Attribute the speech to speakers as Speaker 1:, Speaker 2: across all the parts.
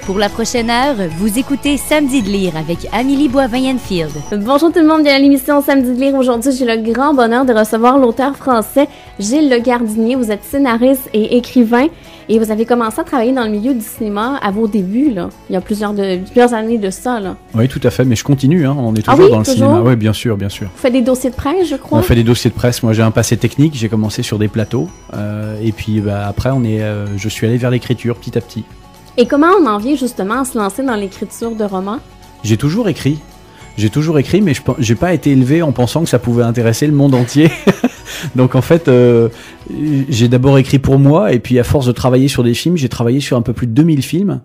Speaker 1: Pour la prochaine heure, vous écoutez Samedi de lire avec Amélie Boivin-Enfield.
Speaker 2: Bonjour tout le monde, bienvenue à l'émission Samedi de lire. Aujourd'hui, j'ai le grand bonheur de recevoir l'auteur français Gilles Legardinier. Vous êtes scénariste et écrivain et vous avez commencé à travailler dans le milieu du cinéma à vos débuts, là. Il y a plusieurs années de ça, là.
Speaker 3: Oui, tout à fait, mais je continue, hein. On est toujours dans le cinéma. Oui, bien sûr, bien sûr.
Speaker 2: Vous faites des dossiers de presse, je crois.
Speaker 3: On fait des dossiers de presse. Moi, j'ai un passé technique. J'ai commencé sur des plateaux et puis après, je suis allé vers l'écriture petit à petit.
Speaker 2: Et comment on en vient justement à se lancer dans l'écriture de romans?
Speaker 3: J'ai toujours écrit, mais j'ai pas été élevé en pensant que ça pouvait intéresser le monde entier. Donc en fait, j'ai d'abord écrit pour moi, et puis à force de travailler sur des films, j'ai travaillé sur un peu plus de 2000 films.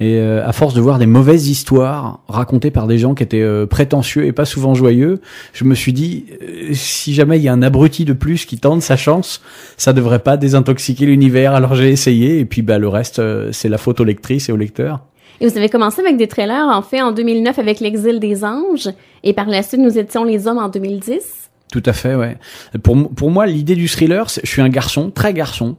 Speaker 3: Et à force de voir des mauvaises histoires racontées par des gens qui étaient prétentieux et pas souvent joyeux, je me suis dit, si jamais il y a un abruti de plus qui tente sa chance, ça devrait pas désintoxiquer l'univers. Alors j'ai essayé, et puis le reste, c'est la faute aux lectrices et aux lecteurs.
Speaker 2: Et vous avez commencé avec des trailers, en fait, en 2009 avec L'Exil des anges, et par la suite, Nous étions les hommes en 2010.
Speaker 3: Tout à fait, ouais. Pour moi, l'idée du thriller, je suis un garçon, très garçon,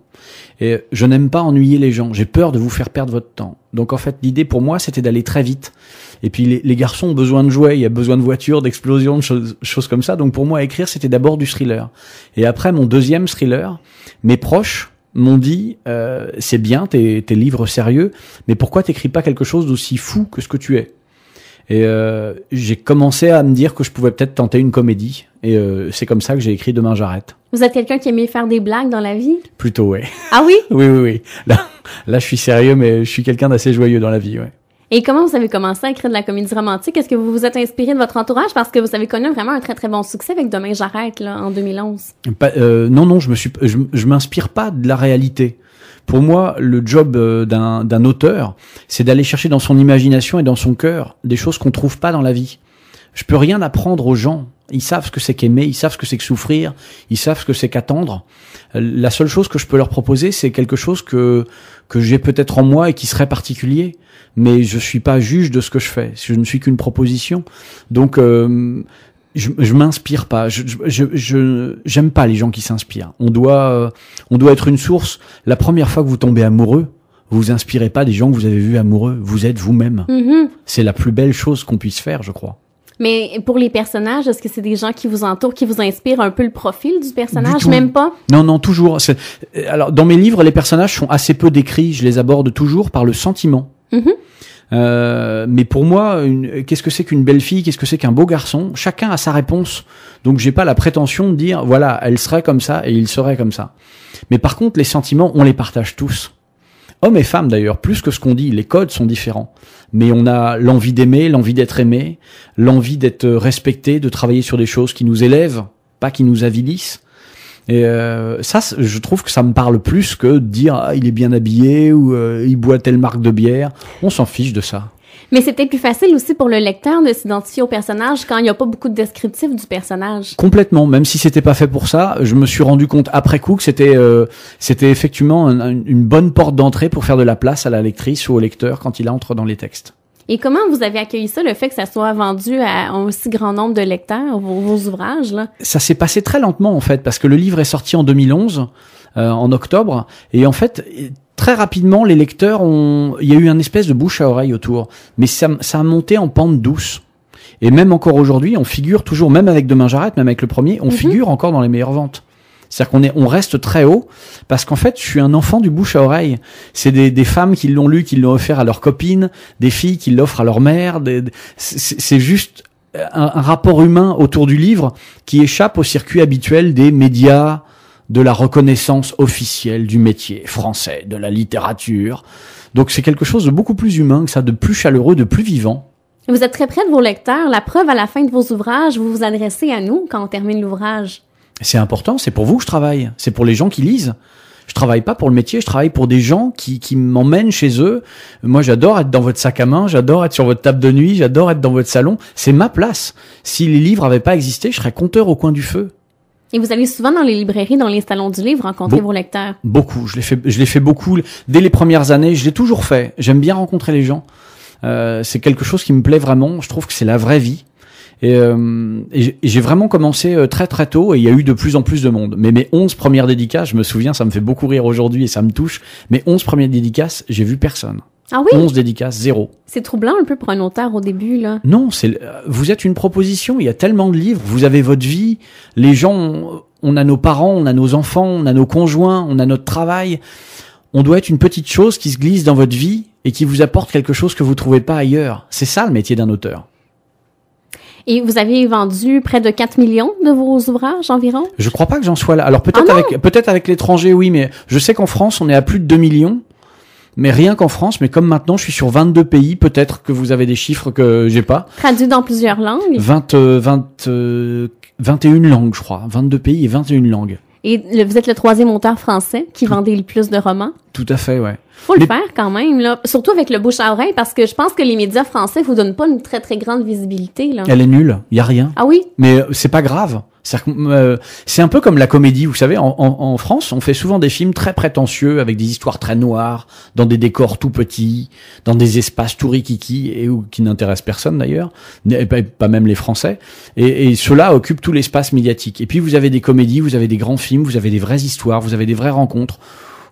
Speaker 3: et je n'aime pas ennuyer les gens. J'ai peur de vous faire perdre votre temps. Donc en fait, l'idée pour moi, c'était d'aller très vite. Et puis les garçons ont besoin de jouets, il y a besoin de voitures, d'explosions, de choses comme ça. Donc pour moi, écrire, c'était d'abord du thriller. Et après, mon deuxième thriller, mes proches m'ont dit, c'est bien tes livres sérieux, mais pourquoi t'écris pas quelque chose d'aussi fou que ce que tu es? Et j'ai commencé à me dire que je pouvais peut-être tenter une comédie. Et c'est comme ça que j'ai écrit Demain j'arrête.
Speaker 2: Vous êtes quelqu'un qui aimait faire des blagues dans la vie?
Speaker 3: Plutôt, ouais.
Speaker 2: Ah oui?
Speaker 3: Oui. Là, je suis sérieux, mais je suis quelqu'un d'assez joyeux dans la vie, ouais.
Speaker 2: Et comment vous avez commencé à écrire de la comédie romantique? Est-ce que vous vous êtes inspiré de votre entourage? Parce que vous avez connu vraiment un très très bon succès avec Demain j'arrête, là, en 2011.
Speaker 3: Non, je m'inspire pas de la réalité. Pour moi, le job d'un auteur, c'est d'aller chercher dans son imagination et dans son cœur des choses qu'on trouve pas dans la vie. Je peux rien apprendre aux gens. Ils savent ce que c'est qu'aimer, ils savent ce que c'est que souffrir, ils savent ce que c'est qu'attendre. La seule chose que je peux leur proposer, c'est quelque chose que j'ai peut-être en moi et qui serait particulier. Mais je suis pas juge de ce que je fais. Je ne suis qu'une proposition. Donc, je m'inspire pas. J'aime pas les gens qui s'inspirent. On doit être une source. La première fois que vous tombez amoureux, vous vous inspirez pas des gens que vous avez vus amoureux. Vous êtes vous-même. Mm-hmm. C'est la plus belle chose qu'on puisse faire, je crois.
Speaker 2: Mais pour les personnages, est-ce que c'est des gens qui vous entourent, qui vous inspirent un peu le profil du personnage?
Speaker 3: Du tout.
Speaker 2: Même pas?
Speaker 3: Non, toujours. Alors, dans mes livres, les personnages sont assez peu décrits. Je les aborde toujours par le sentiment. Mm-hmm. Mais pour moi, qu'est-ce que c'est qu'une belle fille? Qu'est-ce que c'est qu'un beau garçon? Chacun a sa réponse. Donc, j'ai pas la prétention de dire, voilà, elle serait comme ça et il serait comme ça. Mais par contre, les sentiments, on les partage tous. Hommes et femmes d'ailleurs, plus que ce qu'on dit, les codes sont différents. Mais on a l'envie d'aimer, l'envie d'être aimé, l'envie d'être respecté, de travailler sur des choses qui nous élèvent, pas qui nous avilissent. Et ça, je trouve que ça me parle plus que de dire il est bien habillé ou il boit telle marque de bière. On s'en fiche de ça.
Speaker 2: Mais c'est peut-être plus facile aussi pour le lecteur de s'identifier au personnage quand il n'y a pas beaucoup de descriptifs du personnage.
Speaker 3: Complètement, même si c'était pas fait pour ça, je me suis rendu compte après coup que c'était effectivement une bonne porte d'entrée pour faire de la place à la lectrice ou au lecteur quand il entre dans les textes.
Speaker 2: Et comment vous avez accueilli ça, le fait que ça soit vendu à un aussi grand nombre de lecteurs, vos ouvrages, là? Ça
Speaker 3: s'est passé très lentement, en fait, parce que le livre est sorti en 2011, en octobre, et en fait, très rapidement, les lecteurs il y a eu une espèce de bouche à oreille autour, mais ça a monté en pente douce. Et même encore aujourd'hui, on figure toujours, même avec Demain j'arrête, même avec le premier, on figure encore dans les meilleures ventes. C'est-à-dire qu'on reste très haut, parce qu'en fait, je suis un enfant du bouche à oreille. C'est des femmes qui l'ont lu, qui l'ont offert à leurs copines, des filles qui l'offrent à leur mère. C'est juste un rapport humain autour du livre qui échappe au circuit habituel des médias, de la reconnaissance officielle du métier français, de la littérature. Donc c'est quelque chose de beaucoup plus humain que ça, de plus chaleureux, de plus vivant.
Speaker 2: Vous êtes très près de vos lecteurs. La preuve, à la fin de vos ouvrages, vous vous adressez à nous quand on termine l'ouvrage.
Speaker 3: C'est important, c'est pour vous que je travaille. C'est pour les gens qui lisent. Je travaille pas pour le métier, je travaille pour des gens qui m'emmènent chez eux. Moi, j'adore être dans votre sac à main, j'adore être sur votre table de nuit, j'adore être dans votre salon. C'est ma place. Si les livres avaient pas existé, je serais conteur au coin du feu.
Speaker 2: Et vous allez souvent dans les librairies, dans les salons du livre, rencontrer vos lecteurs?
Speaker 3: Beaucoup. Je l'ai fait beaucoup. Dès les premières années, je l'ai toujours fait. J'aime bien rencontrer les gens. C'est quelque chose qui me plaît vraiment. Je trouve que c'est la vraie vie. Et j'ai vraiment commencé très très tôt et il y a eu de plus en plus de monde. Mais mes 11 premières dédicaces, je me souviens, ça me fait beaucoup rire aujourd'hui et ça me touche. Mes 11 premières dédicaces, j'ai vu personne.
Speaker 2: Ah oui?
Speaker 3: 11 dédicaces, 0.
Speaker 2: C'est troublant un peu pour un auteur au début, là.
Speaker 3: Non, vous êtes une proposition, il y a tellement de livres, vous avez votre vie, les gens, on a nos parents, on a nos enfants, on a nos conjoints, on a notre travail. On doit être une petite chose qui se glisse dans votre vie et qui vous apporte quelque chose que vous trouvez pas ailleurs. C'est ça le métier d'un auteur.
Speaker 2: Et vous avez vendu près de 4 millions de vos ouvrages environ?
Speaker 3: Je crois pas que j'en sois là. Alors peut-être avec l'étranger, oui, mais je sais qu'en France, on est à plus de 2 millions. Mais rien qu'en France, mais comme maintenant je suis sur 22 pays, peut-être que vous avez des chiffres que j'ai pas.
Speaker 2: Traduit dans plusieurs langues?
Speaker 3: 21 langues, je crois. 22 pays et 21 langues.
Speaker 2: Et vous êtes le 3e auteur français qui vendait le plus de romans?
Speaker 3: Tout à fait, ouais.
Speaker 2: Faut le faire quand même, là. Surtout avec le bouche à oreille, parce que je pense que les médias français vous donnent pas une très très grande visibilité, là.
Speaker 3: Elle est nulle, il y a rien.
Speaker 2: Ah oui?
Speaker 3: Mais c'est pas grave. C'est un peu comme la comédie, vous savez, en France, on fait souvent des films très prétentieux avec des histoires très noires, dans des décors tout petits, dans des espaces tout rikiki et qui n'intéressent personne d'ailleurs, pas même les Français. Et cela occupe tout l'espace médiatique. Et puis vous avez des comédies, vous avez des grands films, vous avez des vraies histoires, vous avez des vraies rencontres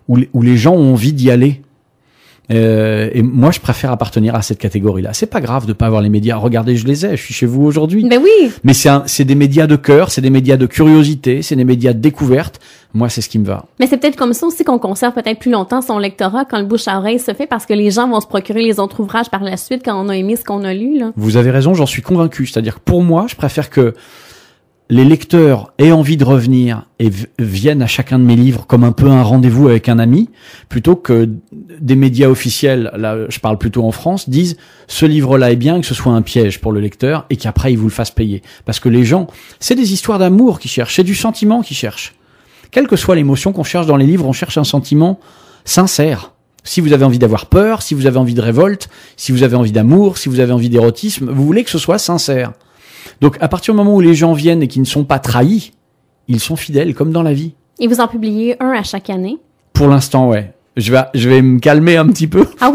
Speaker 3: où les gens ont envie d'y aller. Et moi, je préfère appartenir à cette catégorie-là. C'est pas grave de pas avoir les médias. Regardez, je les ai. Je suis chez vous aujourd'hui.
Speaker 2: Ben oui.
Speaker 3: Mais c'est des médias de cœur, c'est des médias de curiosité, c'est des médias de découverte. Moi, c'est ce qui me va.
Speaker 2: Mais c'est peut-être comme ça aussi qu'on conserve peut-être plus longtemps son lectorat quand le bouche à oreille se fait, parce que les gens vont se procurer les autres ouvrages par la suite quand on a aimé ce qu'on a lu, là.
Speaker 3: Vous avez raison, j'en suis convaincu. C'est-à-dire que pour moi, je préfère que les lecteurs aient envie de revenir et viennent à chacun de mes livres comme un peu un rendez-vous avec un ami, plutôt que des médias officiels, là je parle plutôt en France, disent ce livre-là est bien, que ce soit un piège pour le lecteur et qu'après ils vous le fassent payer. Parce que les gens, c'est des histoires d'amour qu'ils cherchent, c'est du sentiment qu'ils cherchent. Quelle que soit l'émotion qu'on cherche dans les livres, on cherche un sentiment sincère. Si vous avez envie d'avoir peur, si vous avez envie de révolte, si vous avez envie d'amour, si vous avez envie d'érotisme, vous voulez que ce soit sincère. Donc, à partir du moment où les gens viennent et qu'ils ne sont pas trahis, ils sont fidèles, comme dans la vie.
Speaker 2: Et vous en publiez un à chaque année?
Speaker 3: Pour l'instant, ouais. Je vais me calmer un petit peu.
Speaker 2: Ah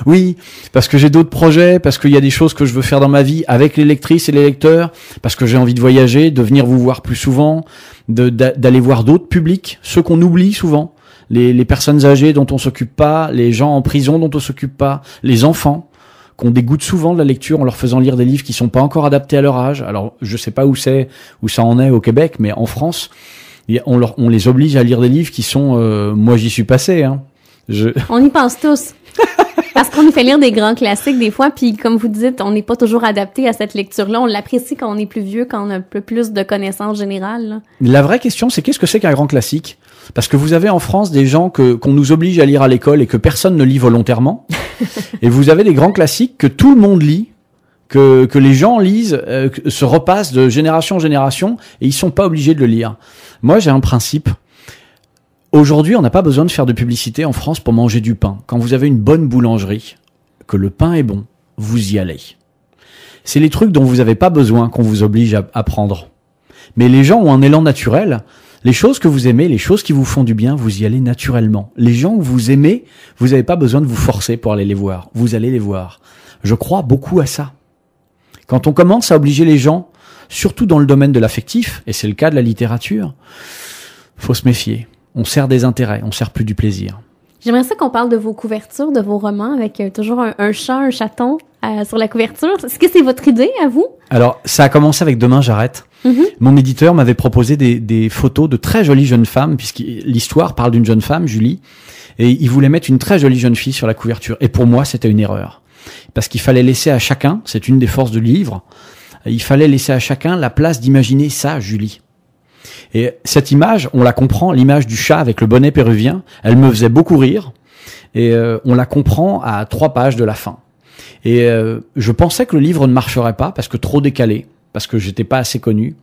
Speaker 2: oui?
Speaker 3: Parce que j'ai d'autres projets, parce qu'il y a des choses que je veux faire dans ma vie avec les lectrices et les lecteurs, parce que j'ai envie de voyager, de venir vous voir plus souvent, d'aller voir d'autres publics, ceux qu'on oublie souvent, les personnes âgées dont on s'occupe pas, les gens en prison dont on s'occupe pas, les enfants qu'on dégoûte souvent de la lecture en leur faisant lire des livres qui sont pas encore adaptés à leur âge. Alors, je sais pas où ça en est au Québec, mais en France, on les oblige à lire des livres qui sont, moi j'y suis passé, hein.
Speaker 2: On y pense tous. Parce qu'on nous fait lire des grands classiques des fois, puis comme vous dites, on n'est pas toujours adapté à cette lecture-là. On l'apprécie quand on est plus vieux, quand on a un peu plus de connaissances générales, là.
Speaker 3: La vraie question, c'est qu'est-ce que c'est qu'un grand classique? Parce que vous avez en France des gens qu'on nous oblige à lire à l'école et que personne ne lit volontairement. Et vous avez des grands classiques que tout le monde lit, que les gens lisent, se repassent de génération en génération, et ils sont pas obligés de le lire. Moi, j'ai un principe. Aujourd'hui, on n'a pas besoin de faire de publicité en France pour manger du pain. Quand vous avez une bonne boulangerie, que le pain est bon, vous y allez. C'est les trucs dont vous n'avez pas besoin qu'on vous oblige à prendre. Mais les gens ont un élan naturel. Les choses que vous aimez, les choses qui vous font du bien, vous y allez naturellement. Les gens que vous aimez, vous n'avez pas besoin de vous forcer pour aller les voir. Vous allez les voir. Je crois beaucoup à ça. Quand on commence à obliger les gens, surtout dans le domaine de l'affectif, et c'est le cas de la littérature, faut se méfier. On sert des intérêts, on sert plus du plaisir.
Speaker 2: J'aimerais ça qu'on parle de vos couvertures, de vos romans, avec toujours un chat, un chaton sur la couverture. Est-ce que c'est votre idée, à vous? Alors,
Speaker 3: ça a commencé avec Demain j'arrête. Mon éditeur m'avait proposé des photos de très jolies jeunes femmes, puisque l'histoire parle d'une jeune femme, Julie, et il voulait mettre une très jolie jeune fille sur la couverture. Et pour moi, c'était une erreur. Parce qu'il fallait laisser à chacun, c'est une des forces du livre, il fallait laisser à chacun la place d'imaginer ça, Julie. Et cette image, on la comprend, l'image du chat avec le bonnet péruvien, elle me faisait beaucoup rire, et on la comprend à 3 pages de la fin. Et je pensais que le livre ne marcherait pas, parce que trop décalé, parce que j'étais pas assez connu.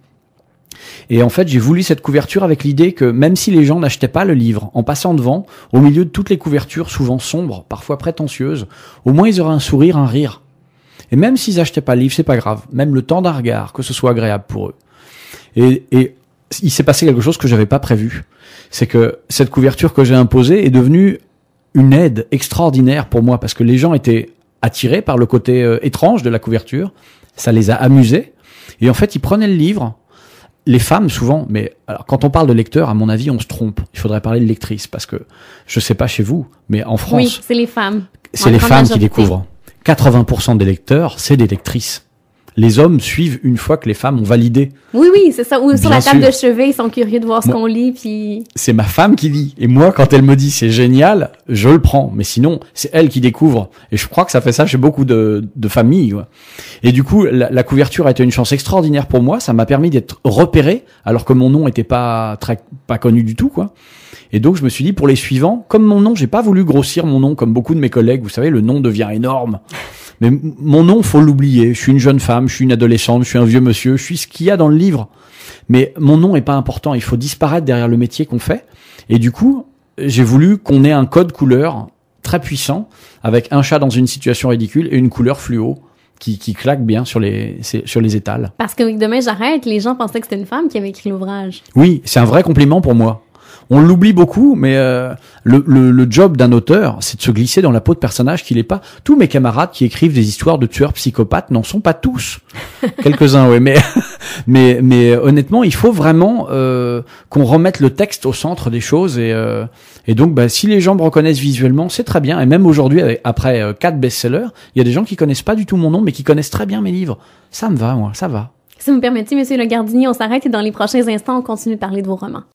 Speaker 3: Et en fait, j'ai voulu cette couverture avec l'idée que même si les gens n'achetaient pas le livre, en passant devant, au milieu de toutes les couvertures souvent sombres, parfois prétentieuses, au moins ils auraient un sourire, un rire. Et même s'ils achetaient pas le livre, c'est pas grave. Même le temps d'un regard, que ce soit agréable pour eux. Et il s'est passé quelque chose que j'avais pas prévu. C'est que cette couverture que j'ai imposée est devenue une aide extraordinaire pour moi, parce que les gens étaient attirés par le côté étrange de la couverture. Ça les a amusés. Et en fait, ils prenaient le livre. Les femmes, souvent, mais alors, quand on parle de lecteurs, à mon avis, on se trompe. Il faudrait parler de lectrices, parce que je sais pas chez vous, mais en France.
Speaker 2: Oui, c'est les femmes.
Speaker 3: c'est les femmes qui découvrent. 80% des lecteurs, c'est des lectrices. Les hommes suivent une fois que les femmes ont validé.
Speaker 2: Oui, c'est ça. Ou sur
Speaker 3: Bien
Speaker 2: la table
Speaker 3: sûr.
Speaker 2: de chevet, ils sont curieux de voir ce qu'on lit, puis...
Speaker 3: C'est ma femme qui lit. Et moi, quand elle me dit c'est génial, je le prends. Mais sinon, c'est elle qui découvre. Et je crois que ça fait ça chez beaucoup de familles. Ouais. Et du coup, la couverture a été une chance extraordinaire pour moi. Ça m'a permis d'être repéré, alors que mon nom était pas connu du tout, quoi. Et donc, je me suis dit, pour les suivants, comme mon nom, j'ai pas voulu grossir mon nom comme beaucoup de mes collègues. Vous savez, le nom devient énorme. Mais mon nom, faut l'oublier. Je suis une jeune femme, je suis une adolescente, je suis un vieux monsieur, je suis ce qu'il y a dans le livre. Mais mon nom est pas important. Il faut disparaître derrière le métier qu'on fait. Et du coup, j'ai voulu qu'on ait un code couleur très puissant, avec un chat dans une situation ridicule et une couleur fluo qui claque bien sur les étals.
Speaker 2: Parce que Demain j'arrête, les gens pensaient que c'était une femme qui avait écrit l'ouvrage.
Speaker 3: Oui, c'est un vrai compliment pour moi. On l'oublie beaucoup, mais le job d'un auteur, c'est de se glisser dans la peau de personnage qu'il n'est pas. Tous mes camarades qui écrivent des histoires de tueurs psychopathes n'en sont pas tous. Quelques-uns, oui, mais honnêtement, il faut vraiment qu'on remette le texte au centre des choses et donc, bah, si les gens me reconnaissent visuellement, c'est très bien. Et même aujourd'hui, après 4 best-sellers, il y a des gens qui connaissent pas du tout mon nom, mais qui connaissent très bien mes livres. Ça me va, moi, ça va.
Speaker 2: Si vous me permettez, Monsieur Le Gardinier, on s'arrête et dans les prochains instants, on continue de parler de vos romans.